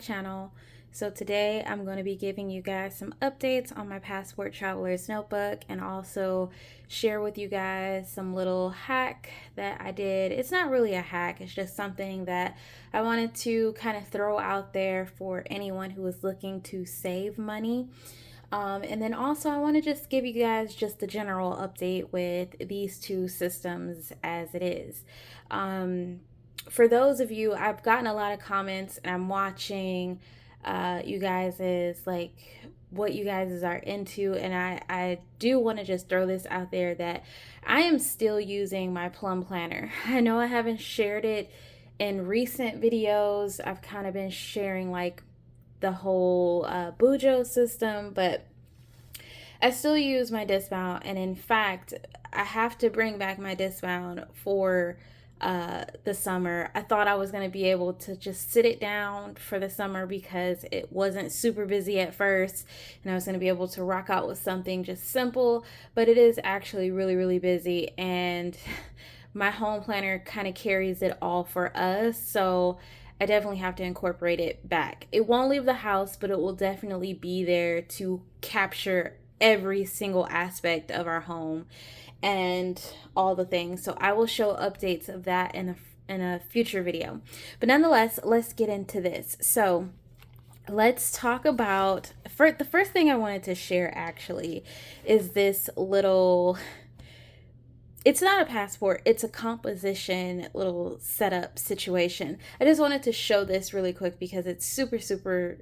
channel. So today I'm going to be giving you guys some updates on my Passport Traveler's notebook and also share with you guys some little hack that I did. It's not really a hack, it's just something that I wanted to kind of throw out there for anyone who is looking to save money. And then also I want to just give you guys just a general update with these two systems as it is. For those of you, I've gotten a lot of comments and I'm watching you guys is like what you guys are into, and I do want to just throw this out there that I am still using my plum planner. I know I haven't shared it in recent videos. I've kind of been sharing like the whole Bujo system, but I still use my dismount, and in fact I have to bring back my dismount for the summer. I thought I was going to be able to just sit it down for the summer because it wasn't super busy at first and I was going to be able to rock out with something just simple, but it is actually really busy, and my home planner kind of carries it all for us, so I definitely have to incorporate it back. It won't leave the house, but it will definitely be there to capture every single aspect of our home and all the things. So I will show updates of that in a future video. But nonetheless, let's get into this. So let's talk about, the first thing I wanted to share actually is this little, it's not a passport, it's a composition little setup situation. I just wanted to show this really quick because it's super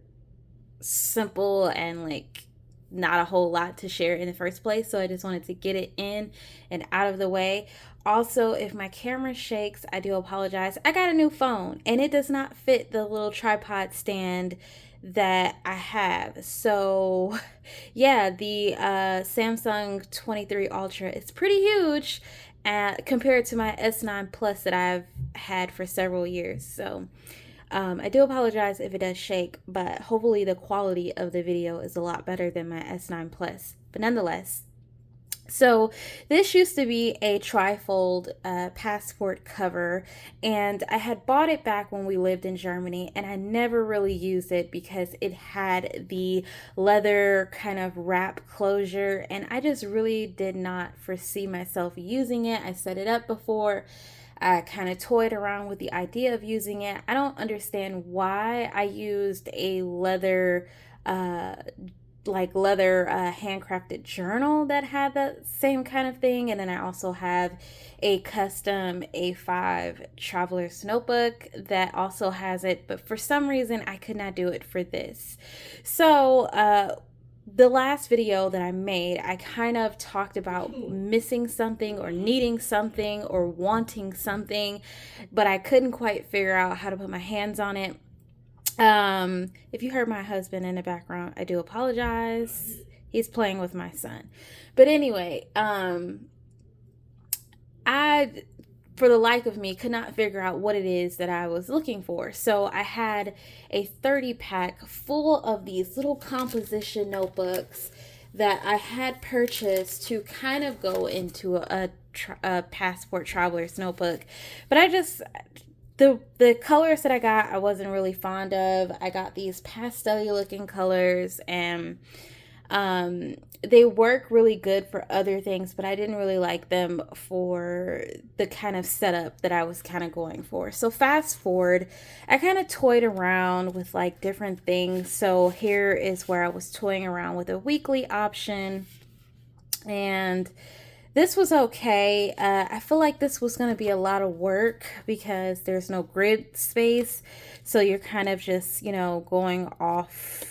simple and like not a whole lot to share in the first place, so I just wanted to get it in and out of the way. Also, if my camera shakes, I do apologize. I got a new phone and it does not fit the little tripod stand that I have. So yeah, the Samsung 23 Ultra is pretty huge compared to my S9 Plus that I've had for several years. So I do apologize if it does shake, but hopefully the quality of the video is a lot better than my S9 Plus. But nonetheless, so this used to be a trifold passport cover, and I had bought it back when we lived in Germany, and I never really used it because it had the leather kind of wrap closure, and I just really did not foresee myself using it. I set it up before. I kind of toyed around with the idea of using it. I don't understand why I used a leather handcrafted journal that had the same kind of thing, and then I also have a custom A5 Traveler'S notebook that also has it, but for some reason I could not do it for this. So the last video that I made, I kind of talked about missing something or needing something or wanting something, but I couldn't quite figure out how to put my hands on it. If you heard my husband in the background, I do apologize. He's playing with my son. But anyway, I, for the life of me, could not figure out what it is that I was looking for. So I had a 30 pack full of these little composition notebooks that I had purchased to kind of go into a Passport Traveler's notebook. But I just, the colors that I got, I wasn't really fond of. I got these pastel-y looking colors, and they work really good for other things, but I didn't really like them for the kind of setup that I was kind of going for. So fast forward, I kind of toyed around with like different things. So here is where I was toying around with a weekly option, and this was okay. I feel like this was going to be a lot of work because there's no grid space. So you're kind of just, you know, going off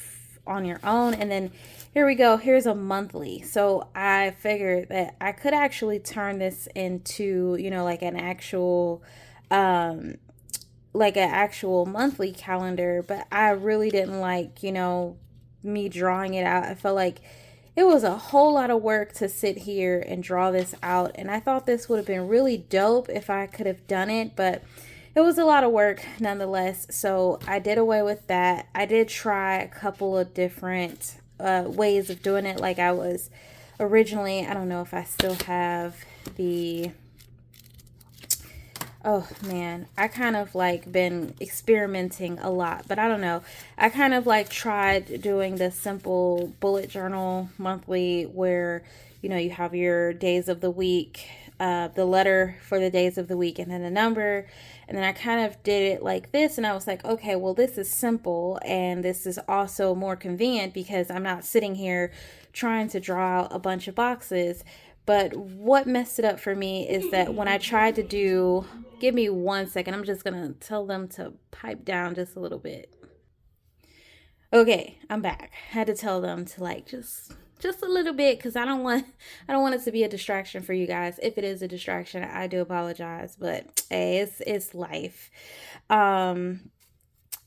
on your own. And then here we go. Here's a monthly. So I figured that I could actually turn this into, you know, like an actual monthly calendar. But I really didn't like, you know, me drawing it out. I felt like it was a whole lot of work to sit here and draw this out, and I thought this would have been really dope if I could have done it, but it was a lot of work nonetheless, so I did away with that. I did try a couple of different ways of doing it, like I was originally, I don't know if I still have the Oh man, I kind of like been experimenting a lot, but I don't know. I kind of like tried doing this simple bullet journal monthly where, you have your days of the week, the letter for the days of the week, and then a number. And then I kind of did it like this, and I was like, okay, well, this is simple, and this is also more convenient because I'm not sitting here trying to draw out a bunch of boxes. But what messed it up for me is that when I tried to do, give me 1 second, I'm just gonna tell them to pipe down just a little bit. Okay, I'm back. I had to tell them to like just a little bit because I don't want it to be a distraction for you guys. If it is a distraction, I do apologize, but hey, it's life. Um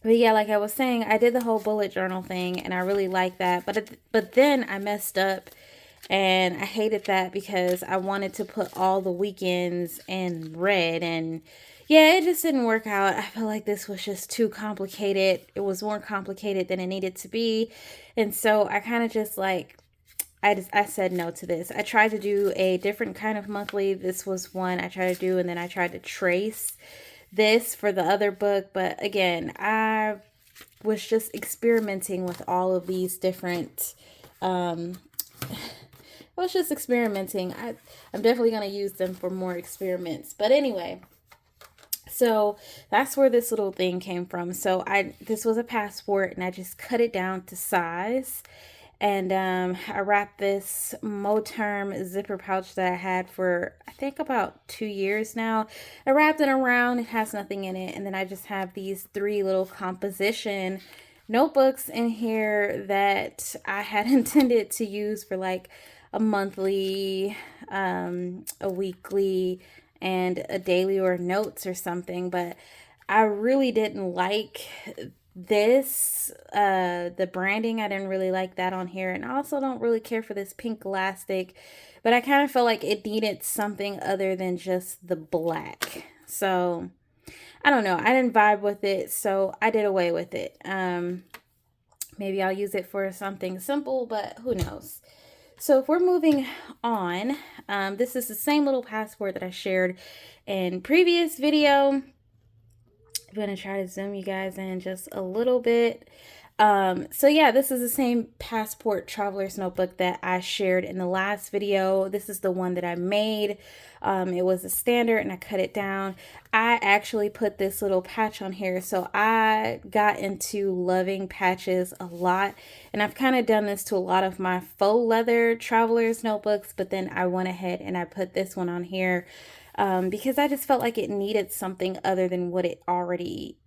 but yeah, like I was saying, I did the whole bullet journal thing and I really like that. But then I messed up and I hated that because I wanted to put all the weekends in red. And yeah, it just didn't work out. I felt like this was just too complicated. It was more complicated than it needed to be. And so I kind of just like, I said no to this. I tried to do a different kind of monthly. This was one I tried to do, and then I tried to trace this for the other book. But again, I was just experimenting with all of these different um, I was just experimenting. I'm definitely going to use them for more experiments. But anyway, so that's where this little thing came from. So this was a passport and I just cut it down to size. And I wrapped this Moterm zipper pouch that I had for I think about 2 years now. I wrapped it around. It has nothing in it. And then I just have these three little composition notebooks in here that I had intended to use for like a monthly, a weekly, and a daily or notes or something. But I really didn't like this the branding. I didn't really like that on here, and I also don't really care for this pink elastic, but I kind of felt like it needed something other than just the black. So I don't know, I didn't vibe with it, so I did away with it. Maybe I'll use it for something simple, but who knows. So if we're moving on, this is the same little passport that I shared in previous video. I'm going to try to zoom you guys in just a little bit. So yeah, this is the same passport traveler's notebook that I shared in the last video. This is the one that I made. It was a standard and I cut it down. I actually put this little patch on here. So I got into loving patches a lot. And I've kind of done this to a lot of my faux leather traveler's notebooks. But then I went ahead and I put this one on here. Because I just felt like it needed something other than what it already,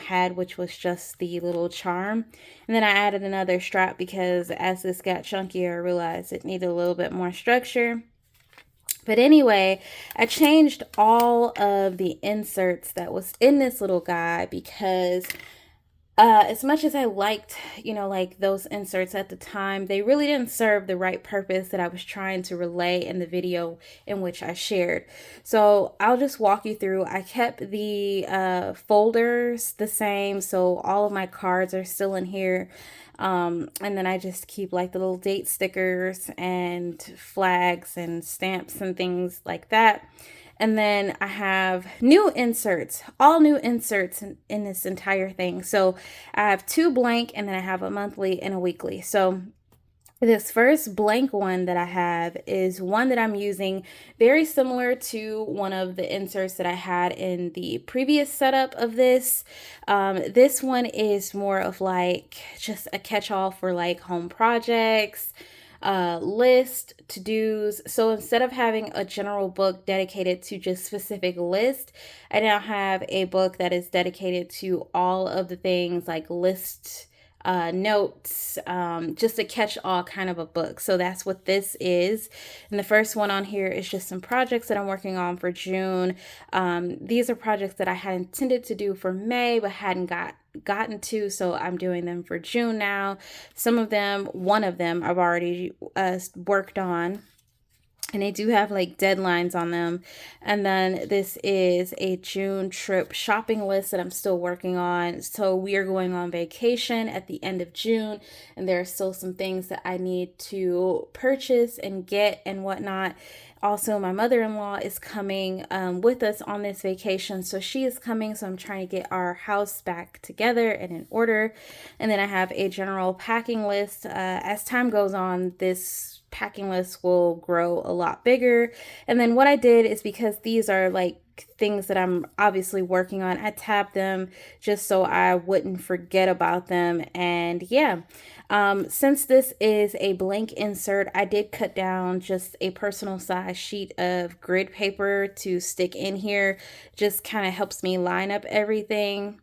had, which was just the little charm. And then I added another strap because as this got chunkier, I realized it needed a little bit more structure. But anyway, I changed all of the inserts that was in this little guy because as much as I liked, like those inserts at the time, they really didn't serve the right purpose that I was trying to relay in the video in which I shared. So I'll just walk you through. I kept the folders the same, so all of my cards are still in here. And then I just keep like the little date stickers and flags and stamps and things like that. And then I have new inserts, all new inserts in this entire thing. So I have two blank and then I have a monthly and a weekly. So this first blank one that I have is one that I'm using very similar to one of the inserts that I had in the previous setup of this. This one is more of like just a catch-all for like home projects, list, to-dos. So instead of having a general book dedicated to just specific list, I now have a book that is dedicated to all of the things like list, notes, just a catch-all kind of a book. So that's what this is. And the first one on here is just some projects that I'm working on for June. These are projects that I had intended to do for May but hadn't gotten to, so I'm doing them for June now. One of them I've already worked on, and they do have like deadlines on them. And then this is a June trip shopping list that I'm still working on. So we are going on vacation at the end of June, and there are still some things that I need to purchase and get and whatnot. Also, my mother-in-law is coming with us on this vacation. So she is coming. So I'm trying to get our house back together and in order. And then I have a general packing list. As time goes on, this packing list will grow a lot bigger. And then what I did is, because these are like things that I'm obviously working on, I tabbed them just so I wouldn't forget about them. And yeah, since this is a blank insert, I did cut down just a personal size sheet of grid paper to stick in here. Just kind of helps me line up everything.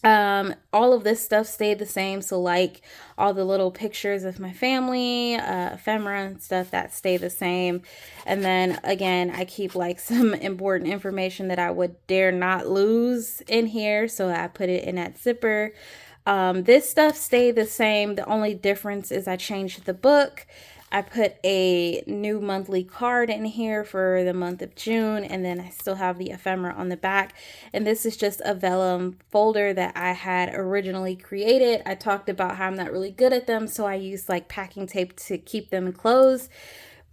All of this stuff stayed the same. So like all the little pictures of my family, ephemera and stuff, that stay the same. And then again, I keep like some important information that I would dare not lose in here. So I put it in that zipper. This stuff stayed the same. The only difference is I changed the book. I put a new monthly card in here for the month of June, and then I still have the ephemera on the back. And this is just a vellum folder that I had originally created. I talked about how I'm not really good at them, so I used like packing tape to keep them closed.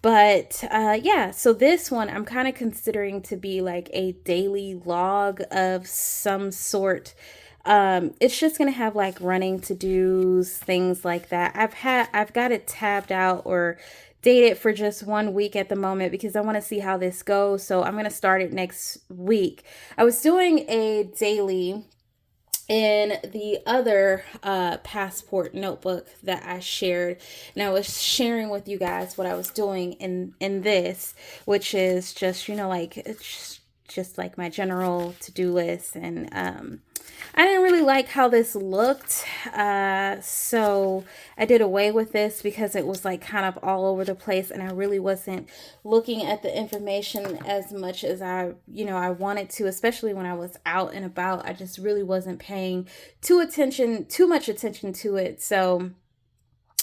But yeah, so this one I'm kind of considering to be like a daily log of some sort. It's just gonna have like running to-dos, things like that. I've got it tabbed out or dated for just 1 week at the moment because I want to see how this goes. So I'm gonna start it next week. I was doing a daily in the other passport notebook that I shared, and I was sharing with you guys what I was doing in this, which is just, you know, like it's just like my general to-do list. And I didn't really like how this looked, so I did away with this because it was like kind of all over the place, and I really wasn't looking at the information as much as I wanted to, especially when I was out and about. I just really wasn't paying too much attention to it. So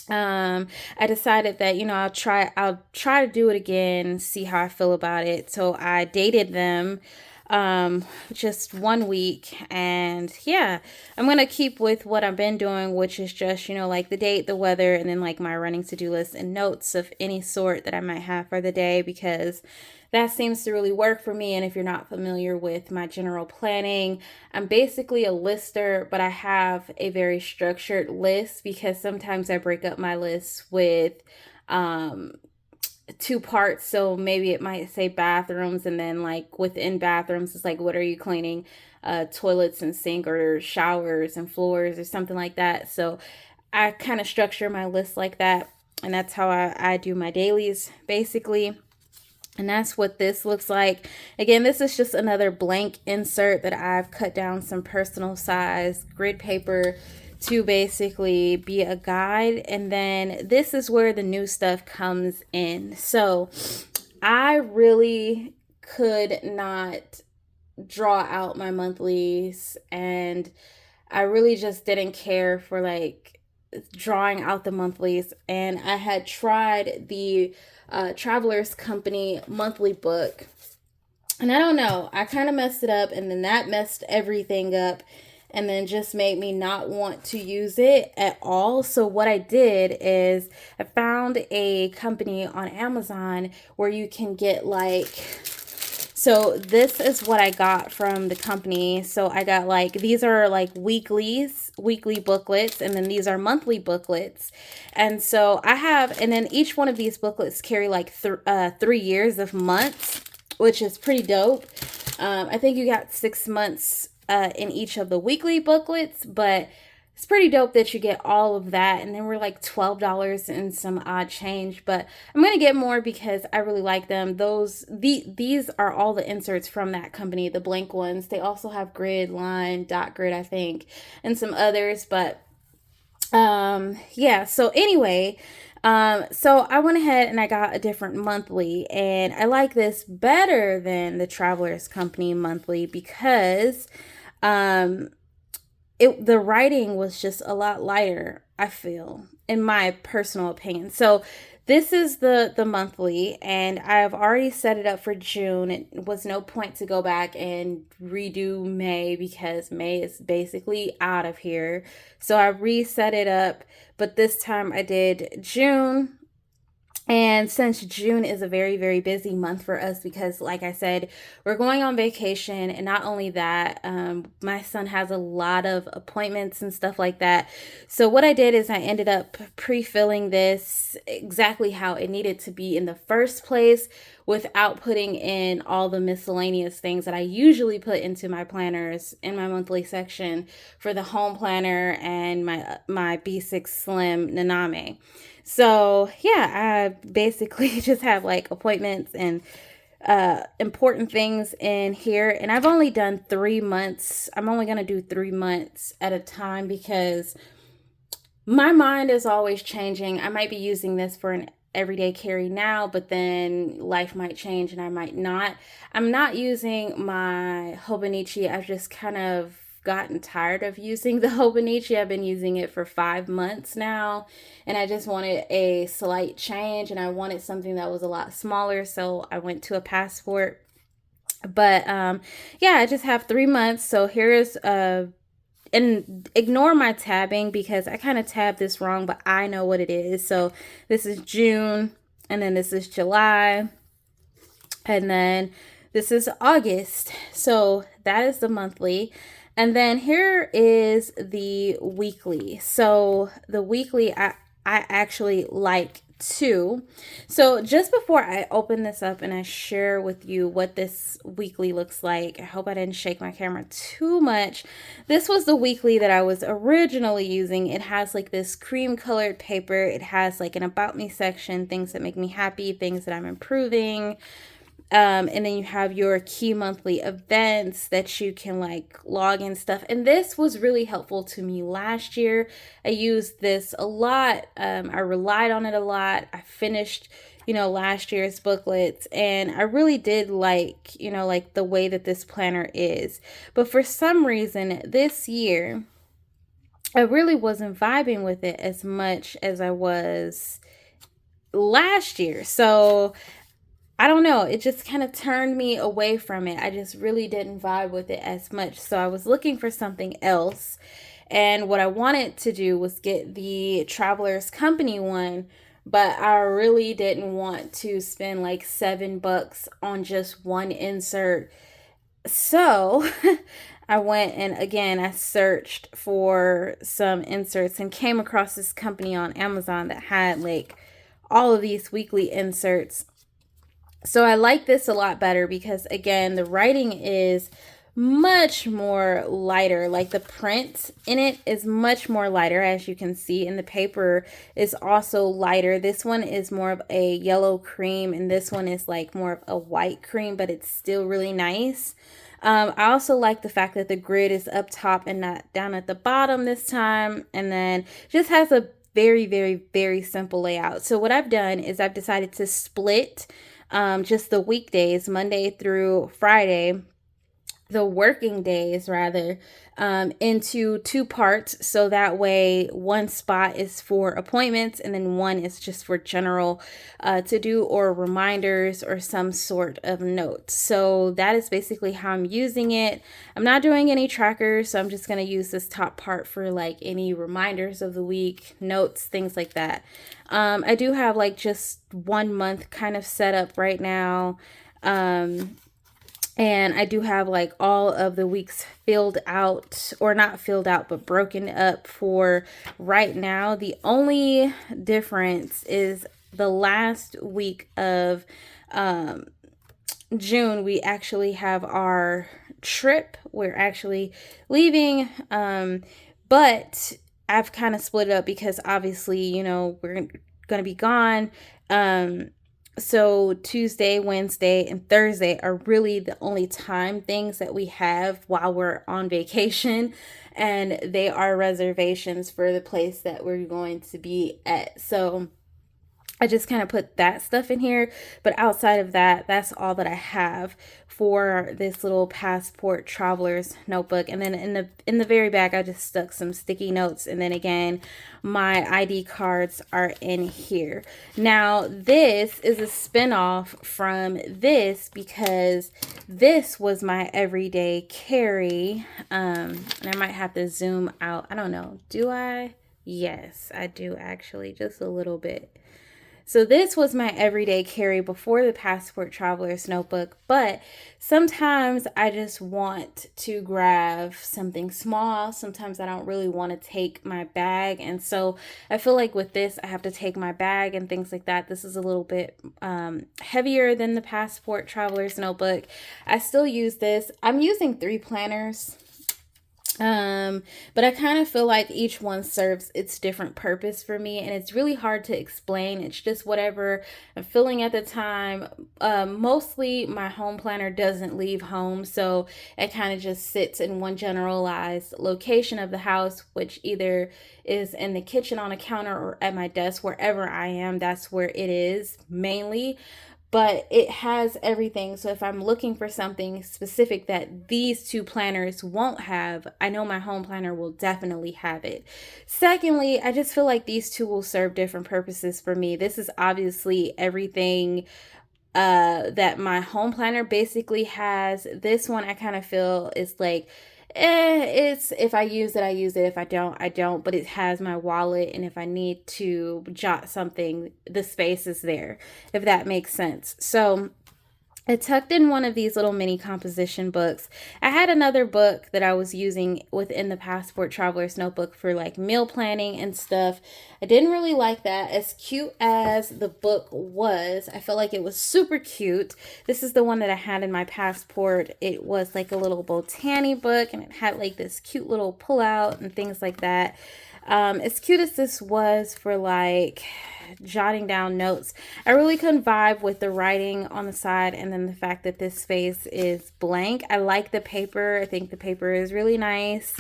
I decided that, I'll try to do it again, see how I feel about it. So I dated them just 1 week, and yeah, I'm gonna keep with what I've been doing, which is just, like the date, the weather, and then like my running to-do list and notes of any sort that I might have for the day, because that seems to really work for me. And if you're not familiar with my general planning, I'm basically a lister, but I have a very structured list because sometimes I break up my list with two parts. So maybe it might say bathrooms, and then like within bathrooms, it's like, what are you cleaning? Toilets and sink, or showers and floors, or something like that. So I kind of structure my list like that. And that's how I do my dailies, basically. And that's what this looks like. Again, this is just another blank insert that I've cut down some personal size grid paper to basically be a guide. And then this is where the new stuff comes in. So I really could not draw out my monthlies, and I really just didn't care for like drawing out the monthlies. And I had tried the Traveler'S company monthly book, and I don't know, I kind of messed it up, and then that messed everything up, and then just made me not want to use it at all. So what I did is I found a company on Amazon where you can get like, so this is what I got from the company. So I got like, these are like weekly booklets, and then these are monthly booklets. And so I have, and then each one of these booklets carry like 3 years of months, which is pretty dope. I think you got 6 months in each of the weekly booklets, but it's pretty dope that you get all of that. And they were like $12 and some odd change, but I'm going to get more because I really like them. These are all the inserts from that company, the blank ones. They also have grid, line, dot grid, I think, and some others. But yeah, so anyway, so I went ahead and I got a different monthly, and I like this better than the Traveler'S company monthly because the writing was just a lot lighter, I feel, in my personal opinion. So this is the monthly, and I've already set it up for June. It was no point to go back and redo May because May is basically out of here. So I reset it up, but this time I did June. And since June is a very, very busy month for us because, like I said, we're going on vacation. And not only that, my son has a lot of appointments and stuff like that. So, what I did is I ended up pre filling this exactly how it needed to be in the first place without putting in all the miscellaneous things that I usually put into my planners in my monthly section for the home planner and my B6 Slim Naname. So yeah, I basically just have like appointments and important things in here. And I've only done 3 months. I'm only going to do 3 months at a time because my mind is always changing. I might be using this for an everyday carry now, but then life might change and I might not. I'm not using my Hobonichi. I've just kind of gotten tired of using the Hobonichi. I've been using it for 5 months now, and I just wanted a slight change, and I wanted something that was a lot smaller, so I went to a Passport. But yeah, I just have 3 months. So here's and ignore my tabbing because I kind of tabbed this wrong, but I know what it is. So this is June, and then this is July, and then this is August. So that is the monthly. And then here is the weekly. So the weekly, I actually like two. So just before I open this up and I share with you what this weekly looks like, I hope I didn't shake my camera too much. This was the weekly that I was originally using. It has like this cream colored paper. It has like an about me section, things that make me happy, things that I'm improving. And then you have your key monthly events that you can like log in stuff. And this was really helpful to me last year. I used this a lot. I relied on it a lot. I finished, last year's booklets, and I really did like, like the way that this planner is. But for some reason this year, I really wasn't vibing with it as much as I was last year. So I don't know. It just kind of turned me away from it. I just really didn't vibe with it as much. So I was looking for something else. And what I wanted to do was get the Traveler'S Company one, but I really didn't want to spend like $7 on just one insert. So I went and again, I searched for some inserts and came across this company on Amazon that had like all of these weekly inserts. So I like this a lot better because, again, the writing is much more lighter. Like the print in it is much more lighter, as you can see, and the paper is also lighter. This one is more of a yellow cream, and this one is like more of a white cream, but it's still really nice. I also like the fact that the grid is up top and not down at the bottom this time, and then just has a very, very, very simple layout. So what I've done is I've decided to split just the weekdays, Monday through Friday, the working days rather, into two parts. So that way one spot is for appointments and then one is just for general to do or reminders or some sort of notes. So that is basically how I'm using it. I'm not doing any trackers, so I'm just going to use this top part for like any reminders of the week, notes, things like that. I do have like just 1 month kind of set up right now. And I do have like all of the weeks filled out, or not filled out, but broken up for right now. The only difference is the last week of June, we actually have our trip. We're actually leaving, but I've kind of split it up because obviously, we're going to be gone. So Tuesday, Wednesday, and Thursday are really the only time things that we have while we're on vacation. And they are reservations for the place that we're going to be at. So I just kind of put that stuff in here, but outside of that, that's all that I have for this little Passport Traveler's notebook. And then in the very back, I just stuck some sticky notes, and then again, my ID cards are in here. Now, this is a spinoff from this because this was my everyday carry. And I might have to zoom out. I don't know. Do I? Yes, I do actually, just a little bit. So this was my everyday carry before the Passport Traveler's notebook, but sometimes I just want to grab something small. Sometimes I don't really want to take my bag, and so I feel like with this I have to take my bag and things like that. This is a little bit heavier than the Passport Traveler's notebook. I still use this. I'm using 3 planners. But I kind of feel like each one serves its different purpose for me, and it's really hard to explain. It's just whatever I'm feeling at the time. Mostly my home planner doesn't leave home, so it kind of just sits in one generalized location of the house, which either is in the kitchen on a counter or at my desk. Wherever I am, that's where it is mainly, but it has everything. So if I'm looking for something specific that these 2 planners won't have, I know my home planner will definitely have it. Secondly, I just feel like these two will serve different purposes for me. This is obviously everything that my home planner basically has. This one I kind of feel is like, it's, if I use it, I use it. If I don't, I don't. But it has my wallet, and if I need to jot something, the space is there, if that makes sense. So I tucked in one of these little mini composition books. I had another book that I was using within the Passport Traveler's notebook for like meal planning and stuff. I didn't really like that. As cute as the book was, I felt like it was super cute. This is the one that I had in my passport. It was like a little botany book, and it had like this cute little pullout and things like that. As cute as this was for like jotting down notes, I really couldn't vibe with the writing on the side, and then the fact that this space is blank. I like the paper. I think the paper is really nice.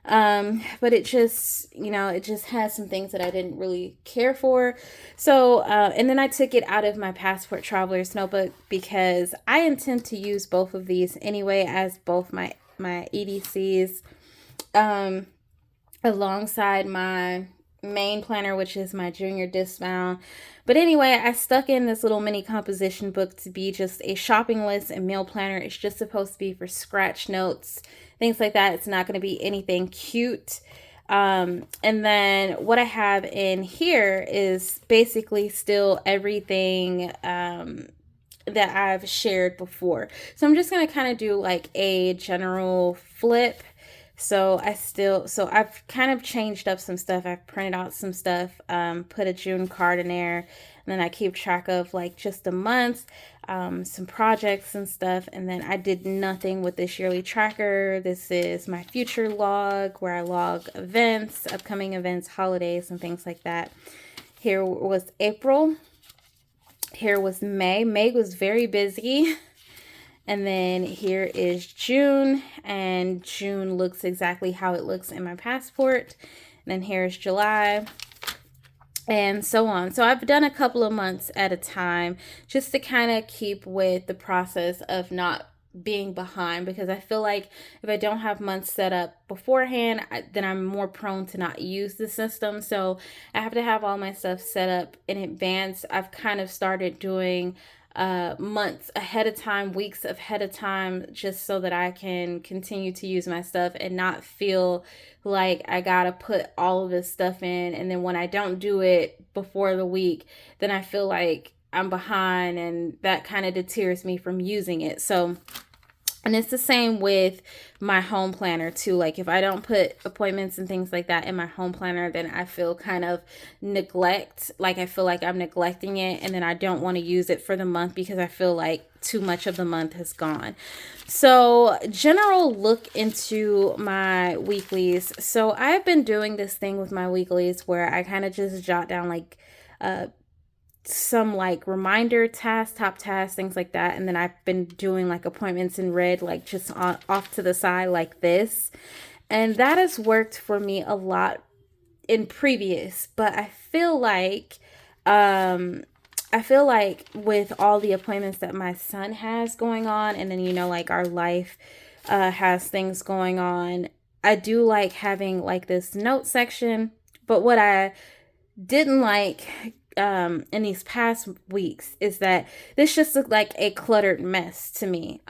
But it just, it just has some things that I didn't really care for. So, and then I took it out of my Passport Traveler's notebook because I intend to use both of these anyway as both my EDCs, alongside my main planner, which is my junior discount. But anyway, I stuck in this little mini composition book to be just a shopping list and meal planner. It's just supposed to be for scratch notes, things like that. It's not going to be anything cute. And then what I have in here is basically still everything that I've shared before. So I'm just going to kind of do like a general flip. So I've kind of changed up some stuff. I've printed out some stuff, put a June card in there, and then I keep track of like just the months, some projects and stuff. And then I did nothing with this yearly tracker. This is my future log where I log events, upcoming events, holidays, and things like that. Here was April. Here was May. May was very busy. And then here is June, and June looks exactly how it looks in my passport. And then here's July, and so on. So I've done a couple of months at a time just to kind of keep with the process of not being behind, because I feel like if I don't have months set up beforehand, then I'm more prone to not use the system. So I have to have all my stuff set up in advance. I've kind of started doing months ahead of time, weeks ahead of time, just so that I can continue to use my stuff and not feel like I gotta put all of this stuff in, and then when I don't do it before the week, then I feel like I'm behind, and that kind of deters me from using it. So, and it's the same with my home planner too. Like if I don't put appointments and things like that in my home planner, then I feel kind of like I feel like I'm neglecting it, and then I don't want to use it for the month because I feel like too much of the month has gone. So general look into my weeklies. So I've been doing this thing with my weeklies where I kind of just jot down like some like reminder tasks, top tasks, things like that. And then I've been doing like appointments in red, like just off to the side like this. And that has worked for me a lot in previous, but I feel like with all the appointments that my son has going on, and then like our life has things going on, I do like having like this note section. But what I didn't like in these past weeks is that this just looked like a cluttered mess to me.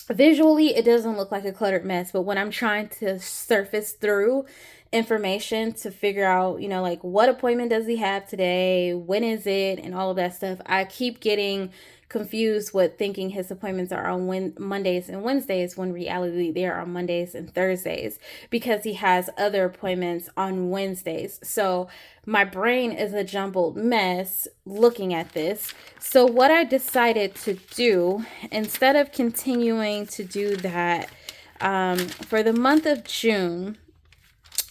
Visually, it doesn't look like a cluttered mess, but when I'm trying to surface through information to figure out, you know, like what appointment does he have today, when is it, and all of that stuff. I keep getting confused with thinking his appointments are on Mondays and Wednesdays, when reality they are on Mondays and Thursdays, because he has other appointments on Wednesdays. So my brain is a jumbled mess looking at this. So what I decided to do, instead of continuing to do that, for the month of June,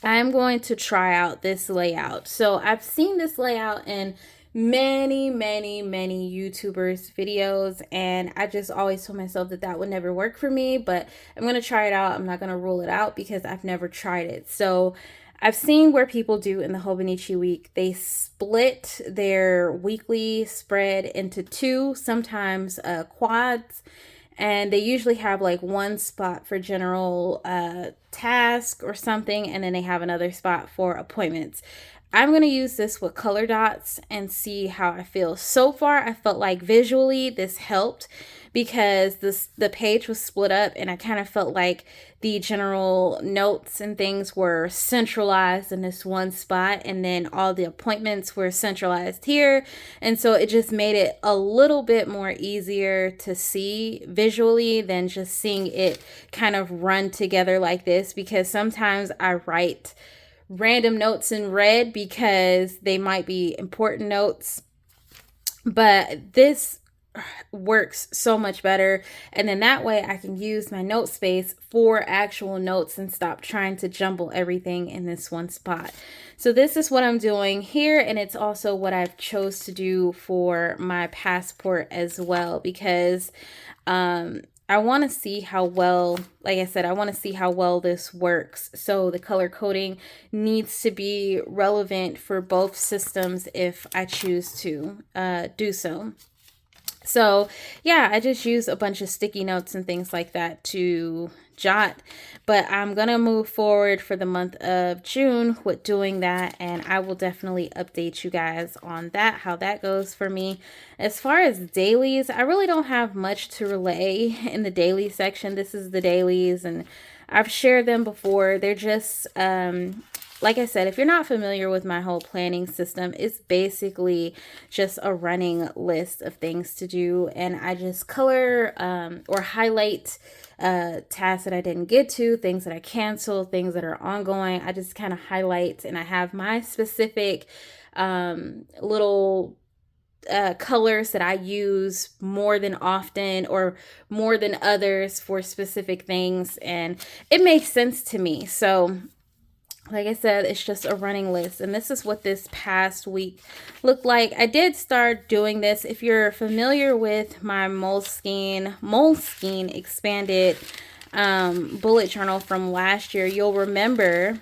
I'm going to try out this layout. So I've seen this layout in many YouTubers videos, and I just always told myself that that would never work for me, but I'm going to try it out. I'm not going to rule it out because I've never tried it. So I've seen where people do in the Hobonichi week, they split their weekly spread into two, sometimes quads, and they usually have like one spot for general task or something, and then they have another spot for appointments. I'm going to use this with color dots and see how I feel. So far, I felt like visually this helped because the page was split up, and I kind of felt like the general notes and things were centralized in this one spot, and then all the appointments were centralized here. And so it just made it a little bit more easier to see visually than just seeing it kind of run together like this, because sometimes I write random notes in red because they might be important notes, but this works so much better, and then that way I can use my note space for actual notes and stop trying to jumble everything in this one spot. So this is what I'm doing here, and it's also what I've chose to do for my passport as well, because I want to see how well, like I said, I want to see how well this works. So the color coding needs to be relevant for both systems if I choose to do so. So yeah, I just use a bunch of sticky notes and things like that to jot, but I'm going to move forward for the month of June with doing that, and I will definitely update you guys on that, how that goes for me. As far as dailies, I really don't have much to relay in the daily section. This is the dailies, and I've shared them before. They're just, like I said, if you're not familiar with my whole planning system, it's basically just a running list of things to do. And I just color or highlight tasks that I didn't get to, things that I canceled, things that are ongoing. I just kind of highlight, and I have my specific little colors that I use more than often or more than others for specific things. And it makes sense to me. So like I said, it's just a running list, and this is what this past week looked like. I did start doing this. If you're familiar with my Moleskine expanded bullet journal from last year, you'll remember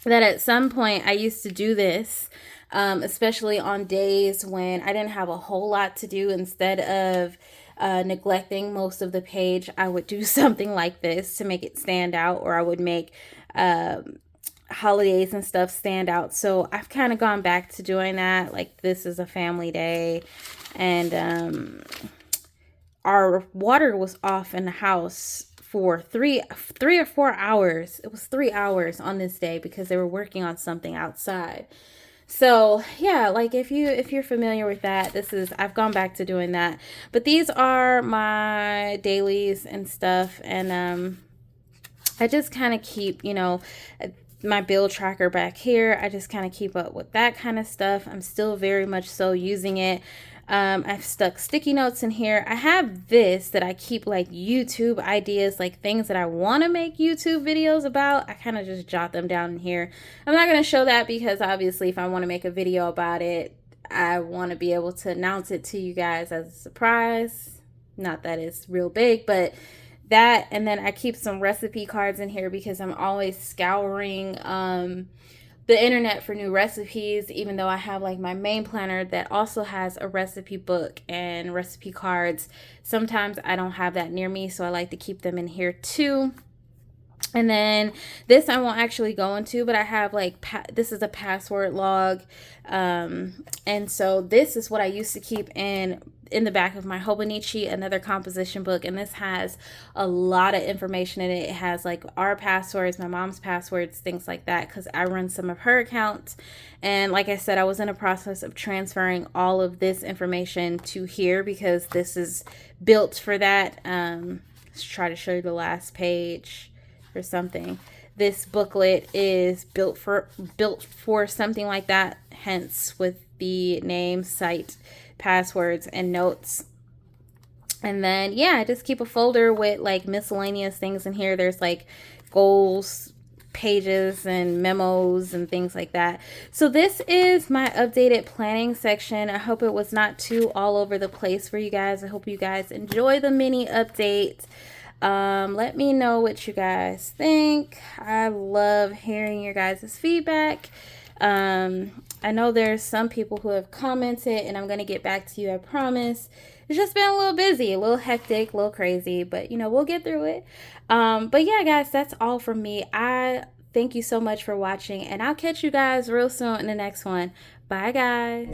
that at some point I used to do this, especially on days when I didn't have a whole lot to do. Instead of neglecting most of the page, I would do something like this to make it stand out, or I would make holidays and stuff stand out. So I've kind of gone back to doing that. Like, this is a family day, and our water was off in the house for three or 4 hours. It was 3 hours on this day because they were working on something outside. So yeah, like if you're familiar with that, I've gone back to doing that. But these are my dailies and stuff, and I just kind of keep, my bill tracker back here. I just kind of keep up with that kind of stuff. I'm still very much so using it. I've stuck sticky notes in here. I have this that I keep like YouTube ideas, like things that I want to make YouTube videos about. I kind of just jot them down in here. I'm not going to show that because obviously if I want to make a video about it, I want to be able to announce it to you guys as a surprise. Not that it's real big, but that, and then I keep some recipe cards in here because I'm always scouring the internet for new recipes, even though I have like my main planner that also has a recipe book and recipe cards. Sometimes I don't have that near me, so I like to keep them in here too. And then this I won't actually go into, but I have like, this is a password log. And so this is what I used to keep in the back of my Hobonichi, another composition book. And this has a lot of information in it. It has like our passwords, my mom's passwords, things like that, because I run some of her accounts. And like I said, I was in a process of transferring all of this information to here because this is built for that. Let's try to show you the last page or something. This booklet is built for something like that, hence with the name, site, passwords, and notes. And then yeah, I just keep a folder with like miscellaneous things in here. There's like goals pages and memos and things like that. So this is my updated planning section. I hope it was not too all over the place for you guys. I hope you guys enjoy the mini update. Let me know what you guys think. I love hearing your guys' feedback. I know there's some people who have commented, and I'm going to get back to you, I promise. It's just been a little busy, a little hectic, a little crazy, but we'll get through it. But yeah, guys, that's all from me. I thank you so much for watching, and I'll catch you guys real soon in the next one. Bye, guys.